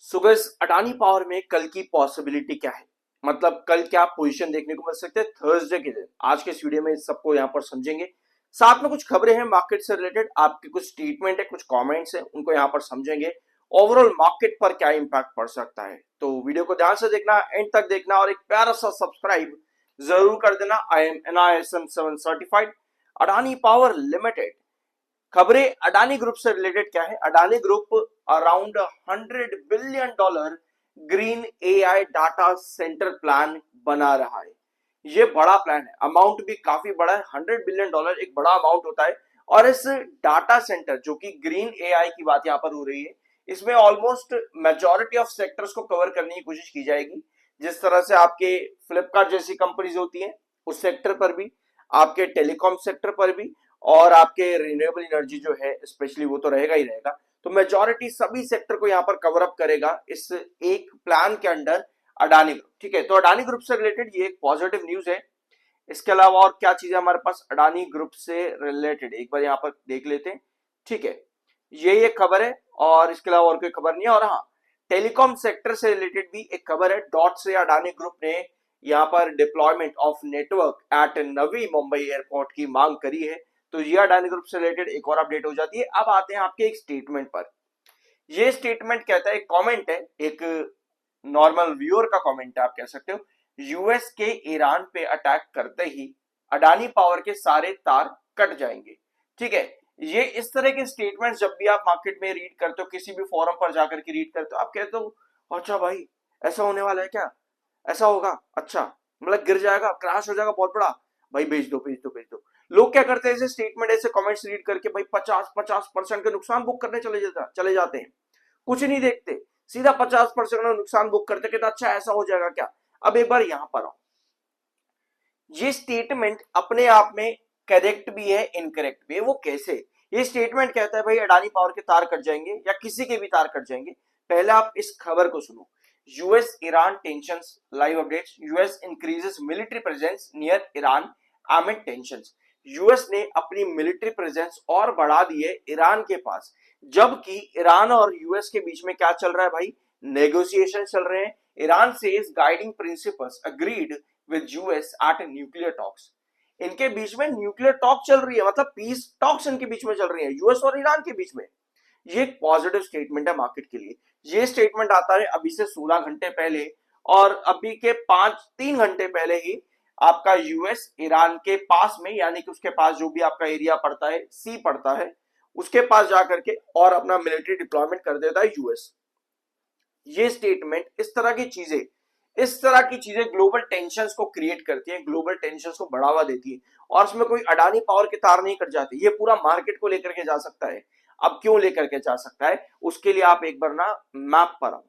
So guys, Adani power में कल की पॉसिबिलिटी क्या है? मतलब कल क्या पोजीशन देखने को मिल सकते हैं थर्सडे के दिन। आज के इस वीडियो में इस सबको यहाँ पर समझेंगे। साथ में कुछ खबरें हैं मार्केट से रिलेटेड, आपके कुछ स्टेटमेंट है, कुछ कमेंट्स हैं, उनको यहाँ पर समझेंगे। ओवरऑल मार्केट पर क्या इंपैक्ट पड़ सकता है, तो वीडियो को ध्यान से देखना, एंड तक देखना और एक प्यारा सा सब्सक्राइब जरूर कर देना। I am NISM 7 certified. Adani power limited खबरें अडानी ग्रुप से रिलेटेड क्या है? Adani group around $100 billion green AI data centre plan बना रहा है। ये बड़ा प्लान है, अमाउंट भी काफी बड़ा है। $100 बिलियन एक बड़ा अमाउंट होता है। और इस डाटा सेंटर जो कि ग्रीन AI की बात यहाँ पर हो रही है, इसमें ऑलमोस्ट मेजॉरिटी ऑफ सेक्टर्स को कवर करने की कोशिश की जाएगी। जिस तरह से आपके फ्लिपकार्ट जैसी कंपनीज होती हैं उस सेक्टर पर भी, आपके टेलीकॉम सेक्टर पर भी, और आपके रिन्यूएबल एनर्जी जो है स्पेशली, वो तो रहेगा ही रहेगा। तो मेजॉरिटी सभी सेक्टर को यहाँ पर कवर अप करेगा इस एक प्लान के अंडर अडानी ग्रुप। ठीक है, तो अडानी ग्रुप से रिलेटेड ये एक पॉजिटिव न्यूज है। इसके अलावा और क्या चीजें हमारे पास अडानी ग्रुप से रिलेटेड, एक बार यहाँ पर देख लेते हैं। ठीक है, ये खबर है और इसके अलावा और कोई खबर नहीं है। और हाँ, टेलीकॉम सेक्टर से रिलेटेड भी एक खबर है। डॉट से अडानी ग्रुप ने यहाँ पर deployment of network at Navi Mumbai airport की मांग करी है। तो ये अडानी ग्रुप से रिलेटेड एक और अपडेट हो जाती है। अब आते हैं आपके एक स्टेटमेंट पर। ये स्टेटमेंट कहता है, एक कमेंट है, एक नॉर्मल व्यूअर का कमेंट है आप कह सकते हो। यूएस के ईरान पे अटैक करते ही अडानी पावर के सारे तार कट जाएंगे। ठीक है, ये इस तरह के स्टेटमेंट जब भी आप मार्केट में रीड करते हो, किसी भी फोरम पर जाकर के रीड करते हो, आप कहते हो अच्छा भाई ऐसा होने वाला है क्या? ऐसा होगा? अच्छा, मतलब गिर जाएगा, क्रैश हो जाएगा बहुत बड़ा। भाई भेज दो भेज दो भेज दो। लोग क्या करते हैं, ऐसे स्टेटमेंट, ऐसे कमेंट्स रीड करके भाई 50% के नुकसान बुक करने चले जाते हैं। कुछ नहीं देखते, सीधा 50% का नुकसान बुक करते, कहते अच्छा ऐसा हो जाएगा क्या? अब एक बार यहां पर आओ, ये स्टेटमेंट अपने आप में करेक्ट भी है, इनकरेक्ट भी है। वो कैसे? ये स्टेटमेंट कहता है भाई अडानी पावर के तार कट जाएंगे या किसी के भी तार कट जाएंगे। पहले आप इस खबर को सुनो। US Iran tensions, live updates. US increases military presence near Iran एमिड tensions. US ने अपनी मिलिट्री प्रेजेंस और बढ़ा दी है ईरान के पास, जबकि ईरान और यूएस के बीच में क्या चल रहा है भाई? नेगोशिएशन चल रहे हैं। ईरान से guiding principles agreed with US at nuclear talks. इनके बीच में न्यूक्लियर टॉक चल रही है, मतलब पीस टॉक्स इनके बीच में चल रही है, यूएस और ईरान के बीच में। ये एक पॉजिटिव स्टेटमेंट है मार्केट के लिए। ये स्टेटमेंट आता है अभी से 16 घंटे पहले, और अभी के 3 घंटे पहले ही आपका यूएस ईरान के पास में, यानी कि उसके पास जो भी आपका एरिया पड़ता है, सी पड़ता है, उसके पास जाकर के और अपना मिलिट्री डिप्लॉयमेंट कर देता है यूएस। ये स्टेटमेंट, इस तरह की चीजें ग्लोबल टेंशंस को क्रिएट करती हैं, ग्लोबल टेंशंस को बढ़ावा देती है। और इसमें कोई अडानी पावर के तार नहीं कट जाते, ये पूरा मार्केट को लेकर के जा सकता है। अब क्यों लेकर के जा सकता है, उसके लिए आप एक बार ना मैप पर आओ।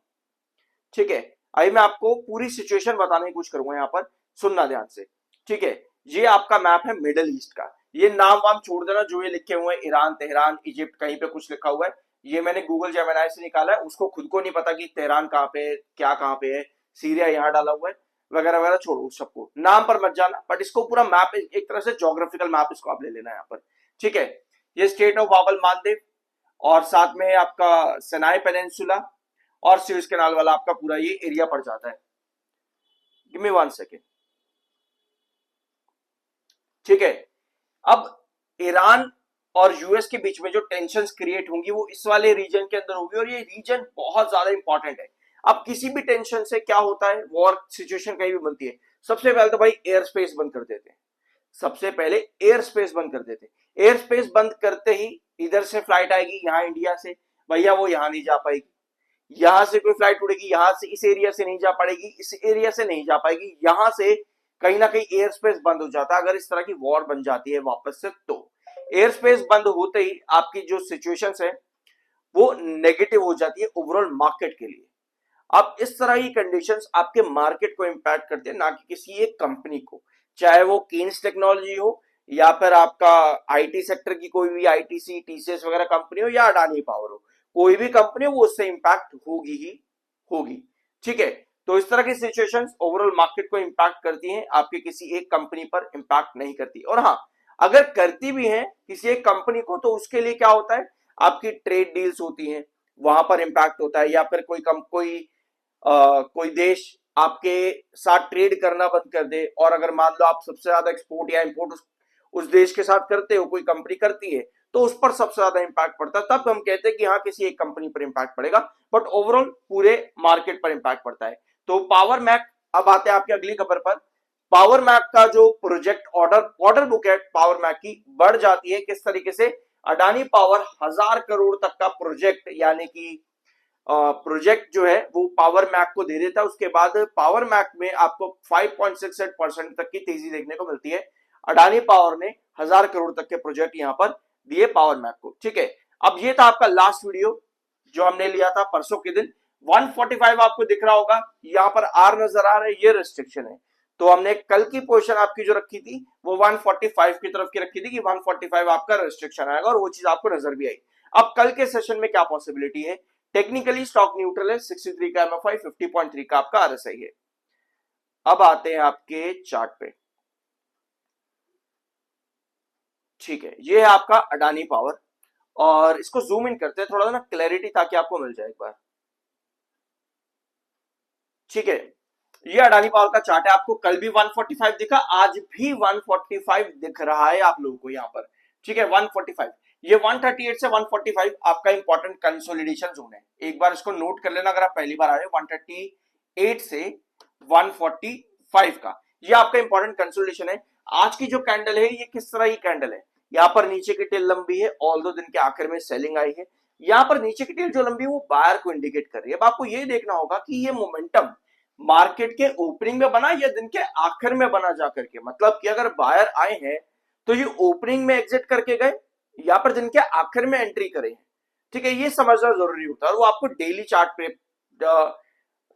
ठीक है, अभी मैं आपको पूरी सिचुएशन बताने की कोशिश करूंगा, यहाँ पर सुनना ध्यान से। ठीक है, ये आपका मैप है मिडिल ईस्ट का। ये नाम वाम छोड़ देना जो ये लिखे हुए हैं, ईरान, तेहरान, इजिप्ट, कहीं पे कुछ लिखा हुआ है, ये मैंने गूगल जेमिनी से निकाला है। उसको खुद को नहीं पता कि तेहरान कहाँ पे है, क्या कहाँ पे है, सीरिया यहाँ डाला हुआ है, वगैरह वगैरह, छोड़ो उस सबको, नाम पर मत जाना। बट इसको पूरा मैप, एक तरह से ज्योग्राफिकल मैप इसको आप ले लेना यहाँ पर। ठीक है, ये स्टेट ऑफ बाबल मालदीव, और साथ में आपका सनाई पेनिनसुला और स्यूज कैनाल वाला आपका पूरा ये एरिया पड़ जाता है। Give me 1 second. ठीक है, अब ईरान और यूएस के बीच में जो टेंशंस क्रिएट होंगी वो इस वाले रीजन के अंदर होगी, और ये रीजन बहुत ज्यादा इंपॉर्टेंट है। अब किसी भी टेंशन से क्या होता है, वॉर सिचुएशन कहीं भी बनती है, सबसे पहले तो भाई एयर स्पेस बंद कर देते हैं। सबसे पहले एयर स्पेस बंद कर देते हैं। एयर स्पेस बंद करते ही इधर से फ्लाइट आएगी यहाँ इंडिया से, भैया वो यहाँ नहीं जा पाएगी। यहां से कोई फ्लाइट उड़ेगी, यहां से इस एरिया से नहीं जा पाएगी, इस एरिया से नहीं जा पाएगी, यहां से कहीं ना कहीं एयर स्पेस बंद हो जाता है। अगर इस तरह की वॉर बन जाती है वापस से, तो एयर स्पेस बंद होते ही आपकी जो सिचुएशंस है वो नेगेटिव हो जाती है ओवरऑल मार्केट के लिए। अब इस तरह की कंडीशंस आपके मार्केट को इंपैक्ट करते हैं, ना कि किसी एक कंपनी को, चाहे वो केन्स टेक्नोलॉजी हो या फिर आपका आईटी सेक्टर की कोई भी आईटीसी, टीसीएस वगैरह कंपनी हो, या अडानी पावर हो, कोई भी कंपनी हो, वो उससे इंपैक्ट होगी ही होगी। ठीक है, तो इस तरह की सिचुएशंस ओवरऑल मार्केट को इंपैक्ट करती हैं, आपके किसी एक कंपनी पर इंपैक्ट नहीं करती। और हाँ, अगर करती भी हैं किसी एक कंपनी को, तो उसके लिए क्या होता है, आपकी ट्रेड डील्स होती हैं, वहां पर इम्पैक्ट होता है, या फिर कोई देश आपके साथ ट्रेड करना बंद कर दे, और अगर मान लो आप सबसे ज्यादा एक्सपोर्ट या इंपोर्ट उस देश के साथ करते हो, कोई कंपनी करती है, तो उस पर सबसे ज्यादा इंपैक्ट पड़ता है, तब हम कहते हैं कि हाँ किसी एक कंपनी पर इंपैक्ट पड़ेगा, बट ओवरऑल पूरे मार्केट पर इंपैक्ट पड़ता है। तो पावर मैक, अब आते हैं आपकी अगली खबर पर। पावर मैक का जो प्रोजेक्ट ऑर्डर बुक है पावर मैक की, बढ़ जाती है किस तरीके से? अडानी पावर 1000 करोड़ तक का प्रोजेक्ट, यानी कि प्रोजेक्ट जो है वो पावर मैक को दे देता है। उसके बाद पावर मैक में आपको 5.68% तक की तेजी देखने को मिलती है। अडानी पावर ने 1000 करोड़ तक के प्रोजेक्ट यहां पर दिए पावर मैक को। ठीक है, अब ये था आपका लास्ट वीडियो जो हमने लिया था परसों के दिन। 145 आपको दिख रहा होगा, यहां पर आर नजर आ रहा है, ये रिस्ट्रिक्शन है। तो हमने कल की पोजीशन आपकी जो रखी थी वो 145 की तरफ की रखी थी कि 145 आपका रिस्ट्रिक्शन आएगा, और वो चीज आपको नजर भी आई। अब कल के सेशन में क्या पॉसिबिलिटी है? टेक्निकली स्टॉक न्यूट्रल है, 63 का एमएफआई, 50.3 का आपका आरएसआई है। अब आते हैं आपके चार्ट पे। ठीक है, ये है आपका अडानी पावर, और इसको जूम इन करते हैं थोड़ा सा ना क्लैरिटी, ताकि आपको मिल जाए एक बार। ठीक है, ये अडानी पावर का चार्ट है। आपको कल भी 145 दिखा, आज भी 145 दिख रहा है आप लोगों को यहाँ पर। ठीक है, 145, ये 138 से 145 आपका इंपॉर्टेंट कंसोलिडेशन जोन है। एक बार इसको नोट कर लेना अगर आप पहली बार आ रहे हो। 138 से 145 का ये आपका इंपॉर्टेंट कंसोलिडेशन है। आज की जो कैंडल है ये किस तरह की कैंडल है? यहाँ पर नीचे की टेल लंबी है, ऑल दो दिन के आखिर में सेलिंग आई है। यहाँ पर नीचे की टेल जो लंबी है वो बायर को इंडिकेट कर रही है। अब आपको ये देखना होगा कि ये मोमेंटम मार्केट के ओपनिंग में बना या दिन के आखिर में बना जाकर के, मतलब कि अगर बायर आए हैं तो ये ओपनिंग में एग्जिट करके गए या पर दिन के आखिर में एंट्री करे। ठीक है, ये समझना जरूरी होता है, और वो आपको डेली चार्ट पे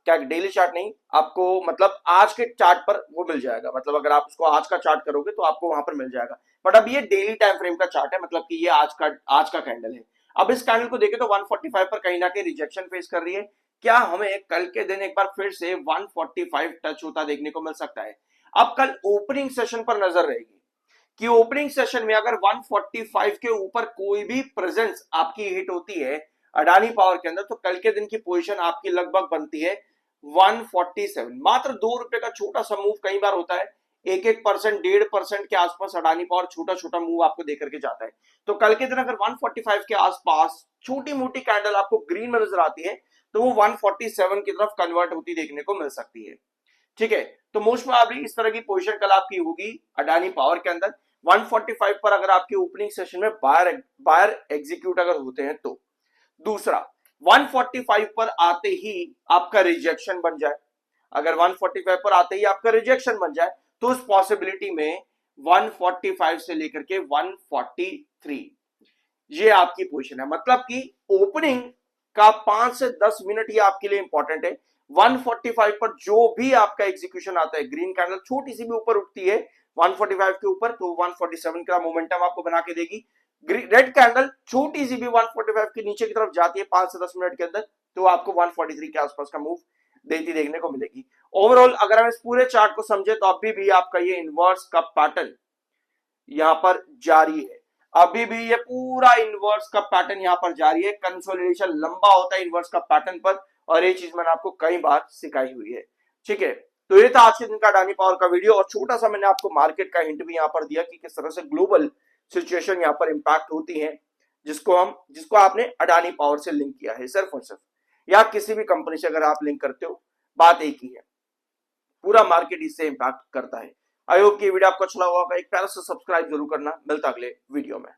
क्या, डेली चार्ट नहीं, आपको मतलब आज के चार्ट पर वो मिल जाएगा। मतलब अगर आप उसको आज का चार्ट करोगे तो आपको वहां पर मिल जाएगा, बट अब ये डेली टाइम फ्रेम का चार्ट है, मतलब कि ये आज का कैंडल है। अब इस कैंडल को देखें तो 145 पर कहीं ना कहीं रिजेक्शन फेस कर रही है। क्या हमें कल के दिन एक बार फिर से 145 टच होता देखने को मिल सकता है? अब कल ओपनिंग सेशन पर नजर रहेगी कि ओपनिंग सेशन में अगर 145 के ऊपर कोई भी प्रेजेंस आपकी हिट होती है अडानी पावर के अंदर, तो कल के दिन की पोजीशन आपकी लगभग बनती है 147। मात्र ₹2 का छोटा सा मूव कई बार होता है, 1% 1.5% के आसपास अडानी पावर छोटा छोटा मूव आपको देकर के जाता है। तो कल के दिन अगर 145 के आसपास छोटी मोटी कैंडल आपको ग्रीन में नजर आती है तो वो 147 की तरफ कन्वर्ट होती देखने को मिल सकती है। ठीक है, तो मोस्ट प्रोबेबली इस तरह की पोजीशन कल आपकी होगी अडानी पावर के अंदर। 145 पर अगर आपकी ओपनिंग सेशन में बायर एग्जीक्यूट अगर होते हैं तो। दूसरा, 145 पर आते ही आपका रिजेक्शन बन जाए, अगर 145 पर आते ही आपका रिजेक्शन बन जाए तो उस पॉसिबिलिटी में 145 से लेकर के 143 ये आपकी पोजीशन है। मतलब कि ओपनिंग का 5 से 10 मिनट ही आपके लिए इंपॉर्टेंट है। 145 पर जो भी आपका एग्जीक्यूशन आता है, ग्रीन कैंडल छोटी सी भी ऊपर उठती है 145 के ऊपर, तो 147 का मोमेंटम आपको बना के देगी। रेड कैंडल छोटी सी भी 145 के नीचे की तरफ जाती है 5 से 10 मिनट के अंदर, तो आपको 143 के आसपास का मूव देती देखने को मिलेगी। ओवरऑल अगर हम इस पूरे चार्ट को समझे तो अभी भी आपका ये इनवर्स का पैटर्न यहां पर जारी है। अभी भी ये पूरा इनवर्स का पैटर्न यहां पर जारी है। कंसोलिडेशन लंबा होता है इनवर्स का पैटर्न पर, और ये चीज मैंने आपको कई बार सिखाई हुई है। ठीक है, तो ये था आज के दिन का अडानी पावर का वीडियो, और छोटा सा मैंने आपको मार्केट का हिंट भी यहां पर दिया कि किस तरह से ग्लोबल सिचुएशन यहां पर इंपैक्ट होती है, जिसको आपने अडानी पावर से लिंक किया है सिर्फ और सिर्फ, या किसी भी कंपनी से अगर आप लिंक करते हो, बात एक ही है, पूरा मार्केट इससे इंपैक्ट करता है। आई होप कि वीडियो आपको अच्छा लगा होगा। एक प्यारा सा सब्सक्राइब जरूर करना। मिलता अगले वीडियो में।